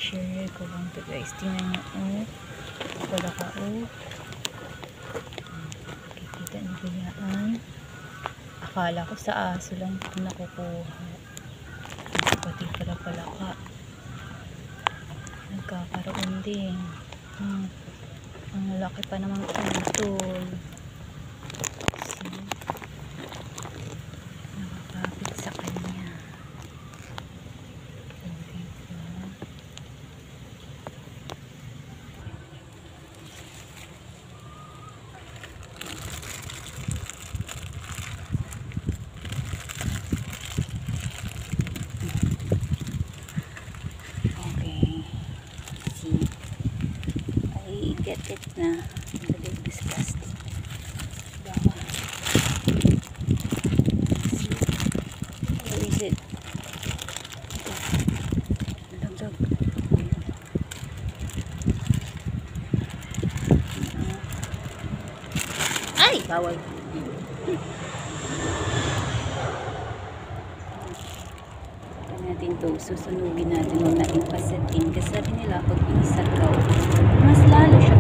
share ko lang to guys. Tingnan nyo, oh. Wala ka, oh. Nakikita nyo ba yan? Akala ko sa aso lang ito nakukuha. Pati pala ka. Nagkakaroon din. Ang laki pa naman utol. Nakakapit sa kanya. Get it na. Dali this plastic. Bawa. See? Where is it? Ito. Dagdag. Ay! Bawal. Natin to susunugin natin o naipasatin kasi sabi nila pag inisagaw mas lalo siya